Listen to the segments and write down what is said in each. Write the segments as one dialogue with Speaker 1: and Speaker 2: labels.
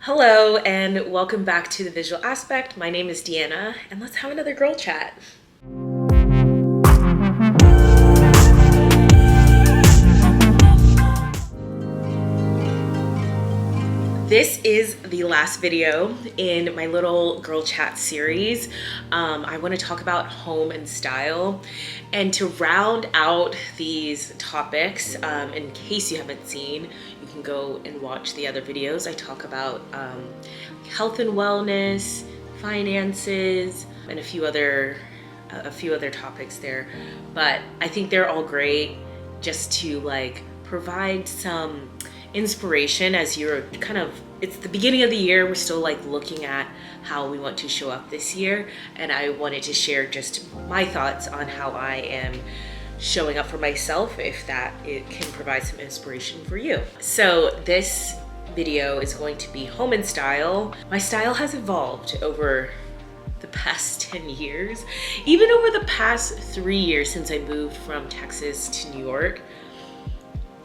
Speaker 1: Hello and welcome back to The Visual Aspect. My name is Deanna and let's have another girl chat. This is the last video in my little girl chat series. I want to talk about home and style, and to round out these topics, in case you haven't seen, you can go and watch the other videos. I talk about health and wellness, finances, and a few other topics there. But I think they're all great just to provide some inspiration as you're it's the beginning of the year. We're still looking at how we want to show up this year, and I wanted to share just my thoughts on how I am showing up for myself, if that it can provide some inspiration for you. So this video is going to be home and style. My style has evolved over the past 10 years, even over the past 3 years since I moved from Texas to New York.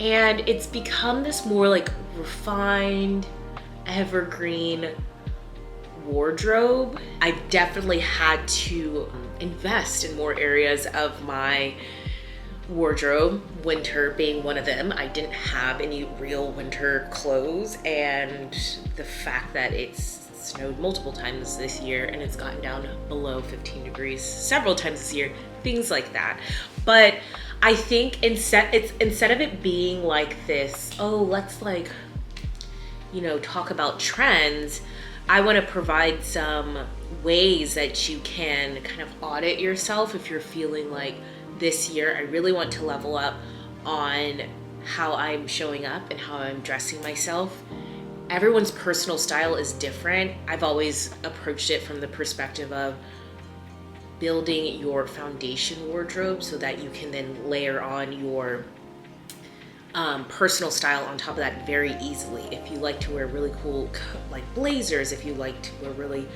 Speaker 1: And it's become this more refined, evergreen wardrobe. I definitely had to invest in more areas of my wardrobe, winter being one of them. I didn't have any real winter clothes, and the fact that it's snowed multiple times this year and it's gotten down below 15 degrees several times this year, things like that. But I think instead of it being like this, oh, let's talk about trends, I want to provide some ways that you can kind of audit yourself if you're feeling like this year I really want to level up on how I'm showing up and how I'm dressing myself. Everyone's personal style is different. I've always approached it from the perspective of building your foundation wardrobe so that you can then layer on your personal style on top of that very easily. If you like to wear really cool blazers, if you like to wear really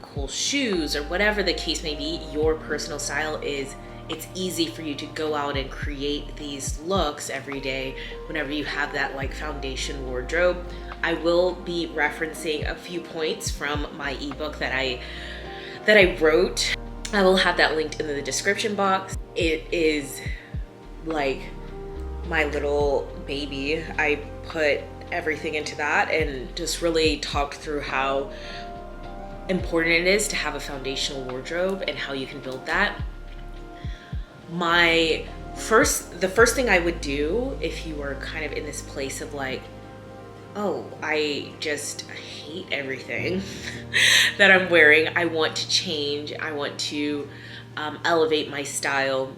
Speaker 1: cool shoes, or whatever the case may be, your personal style is, it's easy for you to go out and create these looks every day whenever you have that foundation wardrobe. I will be referencing a few points from my ebook that I wrote. I will have that linked in the description box. It is like my little baby. I put everything into that and just really talked through how important it is to have a foundational wardrobe and how you can build that. The first thing I would do if you were kind of in this place of oh, I just hate everything that I'm wearing, I want to change, I want to elevate my style,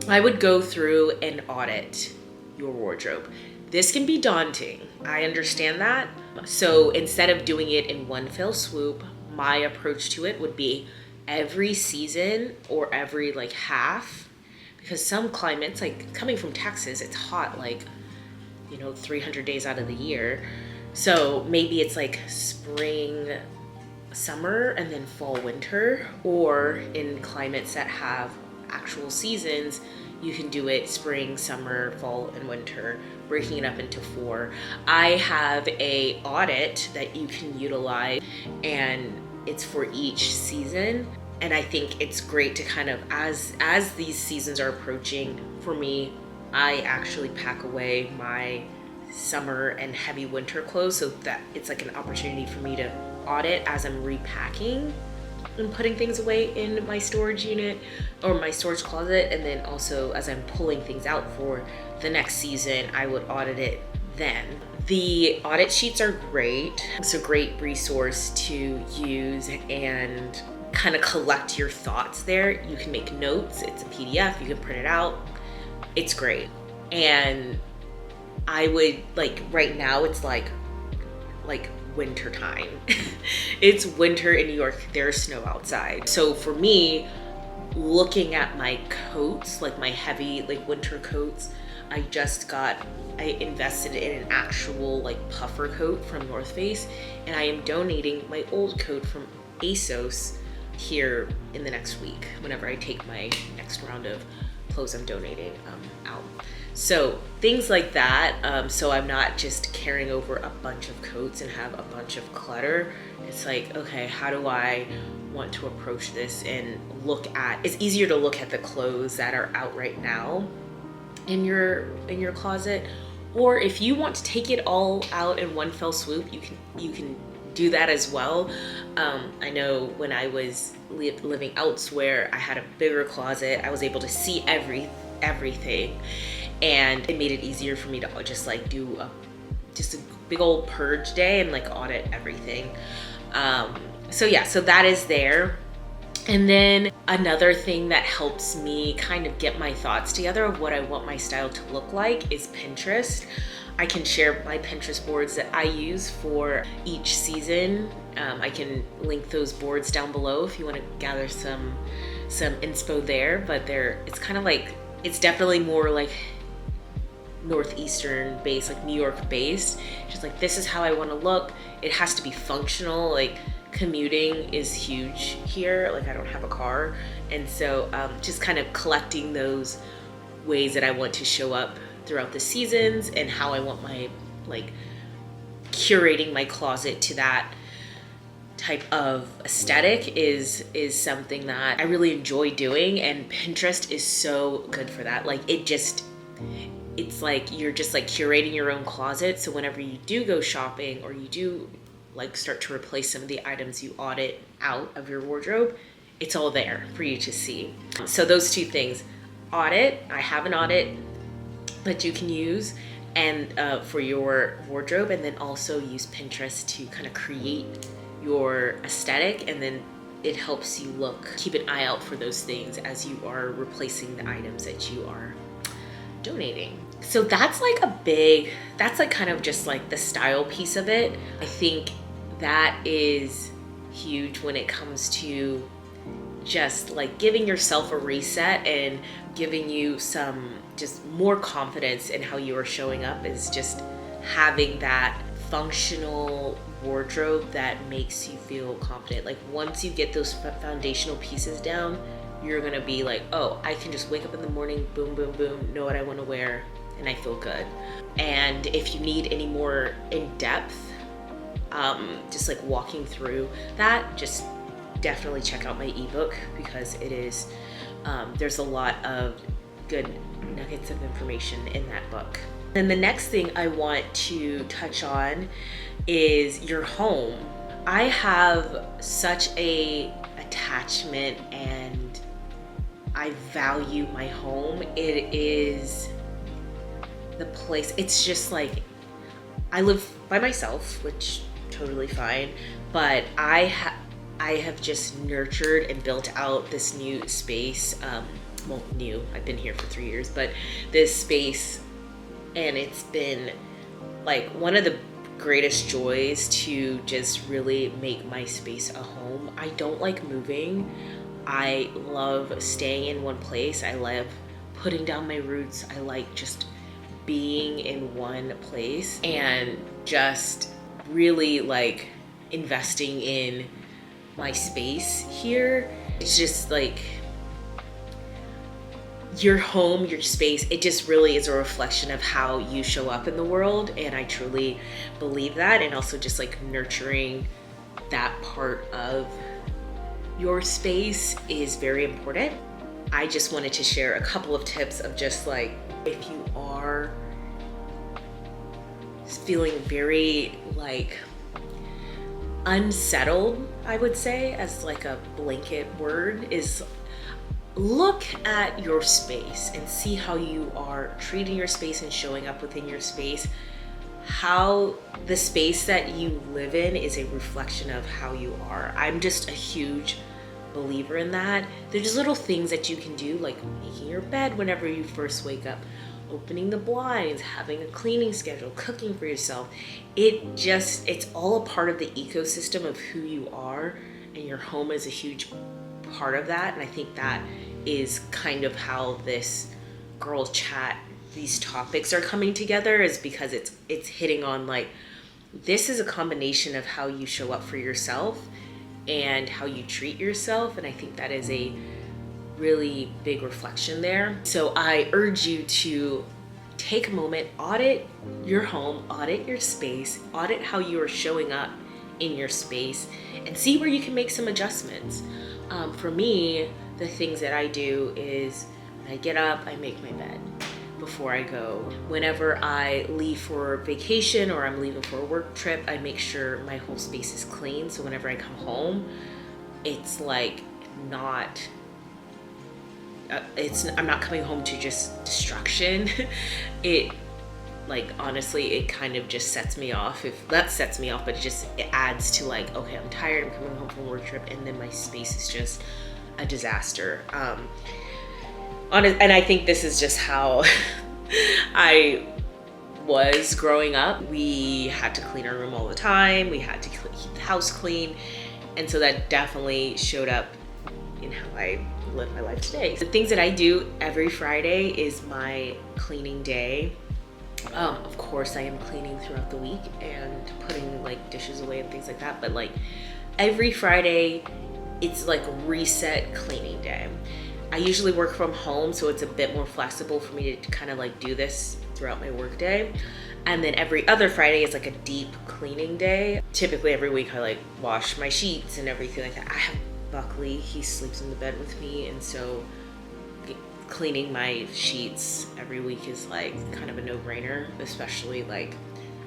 Speaker 1: I would go through and audit your wardrobe. This can be daunting, I understand that. So instead of doing it in one fell swoop, my approach to it would be every season or every half, because some climates, coming from Texas, it's hot 300 days out of the year. So maybe it's spring, summer, and then fall, winter. Or in climates that have actual seasons, you can do it spring, summer, fall, and winter, breaking it up into 4. I have a audit that you can utilize, and it's for each season. And I think it's great to kind of, as these seasons are approaching, for me, I actually pack away my summer and heavy winter clothes so that it's an opportunity for me to audit as I'm repacking and putting things away in my storage unit or my storage closet. And then also as I'm pulling things out for the next season, I would audit it then. The audit sheets are great. It's a great resource to use and kind of collect your thoughts there. You can make notes. It's a PDF. You can print it out. It's great. And I would right now it's like winter time. It's winter in New York. There's snow outside. So for me, looking at my coats, my heavy winter coats, I invested in an actual puffer coat from North Face, and I am donating my old coat from ASOS here in the next week whenever I take my next round of clothes I'm donating out. So things like that. So I'm not just carrying over a bunch of coats and have a bunch of clutter. It's like, okay, how do I want to approach this and look at, it's easier to look at the clothes that are out right now in your closet, or if you want to take it all out in one fell swoop, you can do that as well. I know when I was living elsewhere, I had a bigger closet. I was able to see everything, and it made it easier for me to just like do a big old purge day and like audit everything. So yeah, so that is there. And then another thing that helps me kind of get my thoughts together of what I want my style to look like is Pinterest. I can share my Pinterest boards that I use for each season. I can link those boards down below if you want to gather some inspo there, but it's kind of like, it's definitely more like Northeastern based, like New York based. Just like, this is how I want to look. It has to be functional. Like, commuting is huge here. Like, I don't have a car. And so just kind of collecting those ways that I want to show up throughout the seasons and how I want my, like, curating my closet to that type of aesthetic is something that I really enjoy doing. And Pinterest is so good for that. Like, it's like you're just like curating your own closet. So whenever you do go shopping or you do like start to replace some of the items you audit out of your wardrobe, it's all there for you to see. So those two things, audit, I have an audit that you can use and for your wardrobe, and then also use Pinterest to kind of create your aesthetic, and then it helps you keep an eye out for those things as you are replacing the items that you are donating. So that's like kind of just like the style piece of it. I think that is huge when it comes to just like giving yourself a reset and giving you some just more confidence in how you are showing up, is just having that functional wardrobe that makes you feel confident. Like, once you get those foundational pieces down, you're gonna be like, oh, I can just wake up in the morning, boom, boom, boom, know what I want to wear, and I feel good. And if you need any more in-depth, just like walking through that, just definitely check out my ebook, because it is, there's a lot of good nuggets of information in that book. And the next thing I want to touch on is your home. I have such a attachment and I value my home. It is the place, it's just like, I live by myself, which totally fine, but I have just nurtured and built out this new space. Well, new, I've been here for 3 years, but this space, and it's been like one of the greatest joys to just really make my space a home. I don't like moving. I love staying in one place. I love putting down my roots. I like just being in one place and just really like investing in my space here. It's just like your home, your space, it just really is a reflection of how you show up in the world. And I truly believe that. And also just like nurturing that part of your space is very important. I just wanted to share a couple of tips of just like, if you are feeling very like unsettled, I would say, as like a blanket word, is look at your space and see how you are treating your space and showing up within your space. How the space that you live in is a reflection of how you are. I'm just a huge believer in that. There's little things that you can do, like making your bed whenever you first wake up, opening the blinds, having a cleaning schedule, cooking for yourself. It's all a part of the ecosystem of who you are, and your home is a huge part of that. And I think that is kind of how this girl chat, these topics are coming together, is because it's hitting on like, this is a combination of how you show up for yourself and how you treat yourself. And I think that is a really big reflection there. So I urge you to take a moment, audit your home, audit your space, audit how you are showing up in your space, and see where you can make some adjustments. For me, the things that I do is when I get up, I make my bed before I go. Whenever I leave for vacation or I'm leaving for a work trip, I make sure my whole space is clean. So whenever I come home, it's like not, I'm not coming home to just destruction. It, like, honestly, it kind of just sets me off. If that sets me off, but it adds to like, okay, I'm tired, I'm coming home from a work trip, and then my space is just a disaster. And I think this is just how I was growing up. We had to clean our room all the time. We had to keep the house clean. And so that definitely showed up in how I live my life today. The things that I do every Friday is my cleaning day. Of course, I am cleaning throughout the week and putting like dishes away and things like that. But like every Friday, it's like reset cleaning day. I usually work from home, so it's a bit more flexible for me to kind of like do this throughout my work day. And then every other Friday is like a deep cleaning day. Typically every week I like wash my sheets and everything like that. I have Buckley, he sleeps in the bed with me, and so cleaning my sheets every week is like kind of a no-brainer, especially like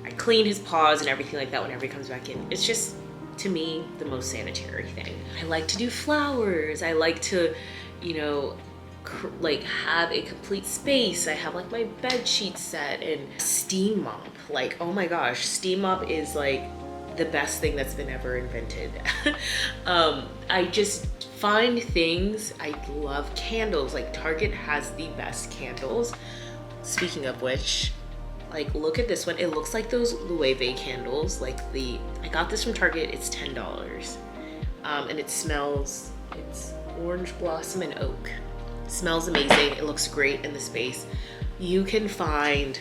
Speaker 1: I clean his paws and everything like that whenever he comes back in. It's just, to me, the most sanitary thing. I like to do flowers. I like to, you know, like have a complete space. I have like my bed sheet set and steam mop. Like, oh my gosh, steam mop is like the best thing that's been ever invented. I just find things. I love candles. Like Target has the best candles. Speaking of which, like look at this one. It looks like those Loewe candles. Like I got this from Target. It's $10. And it smells, it's orange blossom and oak. It smells amazing. It looks great in the space. You can find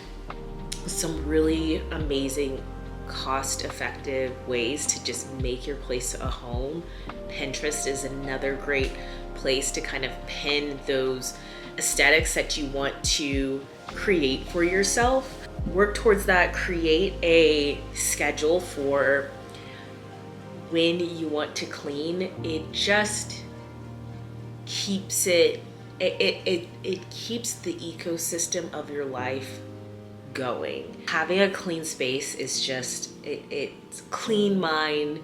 Speaker 1: some really amazing cost-effective ways to just make your place a home. Pinterest is another great place to kind of pin those aesthetics that you want to create for yourself. Work towards that. Create a schedule for when you want to clean. It just keeps it keeps the ecosystem of your life going. Having a clean space is just it's clean mind,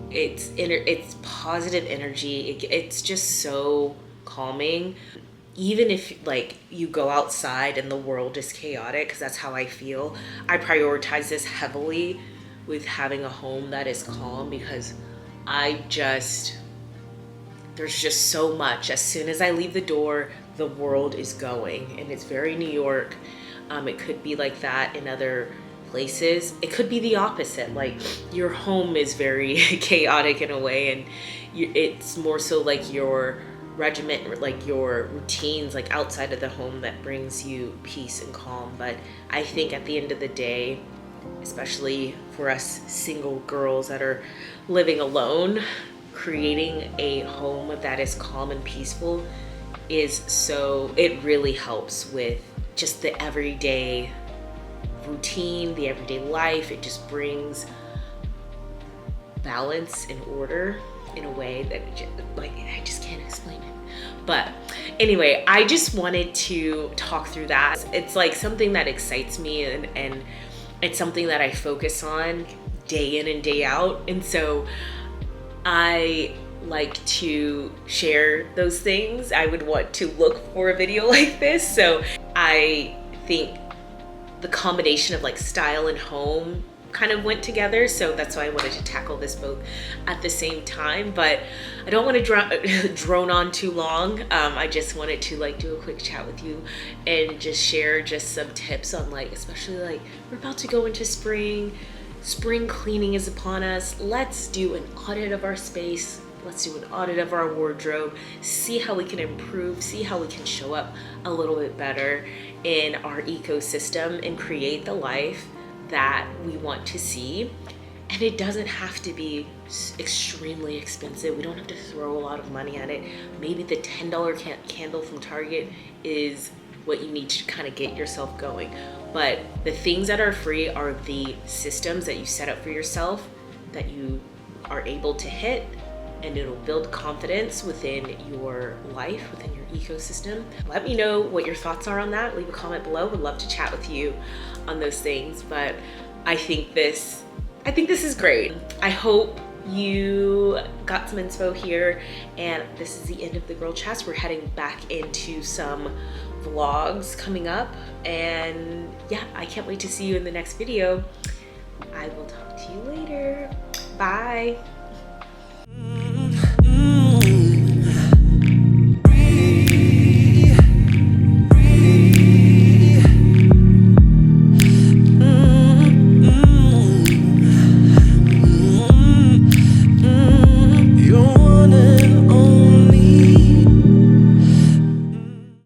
Speaker 1: it's positive energy. It's just so calming. Even if like you go outside and the world is chaotic, because that's how I feel, I prioritize this heavily with having a home that is calm, because there's just so much. As soon as I leave the door, the world is going, and it's very New York. It could be like that in other places. It could be the opposite. Like your home is very chaotic in a way, and it's more so like your regiment, like your routines, like outside of the home, that brings you peace and calm. But I think at the end of the day, especially for us single girls that are living alone, creating a home that is calm and peaceful it really helps with just the everyday routine, the everyday life. It just brings balance and order in a way that I just can't explain it. But anyway, I just wanted to talk through that. It's like something that excites me, and it's something that I focus on day in and day out. And so I like to share those things. I would want to look for a video like this. So I think the combination of like style and home kind of went together. So that's why I wanted to tackle this both at the same time. But I don't want to drone on too long. I just wanted to like do a quick chat with you and just share just some tips on like, especially like we're about to go into spring cleaning is upon us. Let's do an audit of our space. Let's do an audit of our wardrobe, see how we can improve, see how we can show up a little bit better in our ecosystem and create the life that we want to see. And it doesn't have to be extremely expensive. We don't have to throw a lot of money at it. Maybe the $10 candle from Target is what you need to kind of get yourself going. But the things that are free are the systems that you set up for yourself that you are able to hit, and it'll build confidence within your life, within your ecosystem. Let me know what your thoughts are on that. Leave a comment below. Would love to chat with you on those things. But I think this is great. I hope you got some inspo here, and this is the end of the Girl Chats. We're heading back into some vlogs coming up, and yeah, I can't wait to see you in the next video. I will talk to you later. Bye.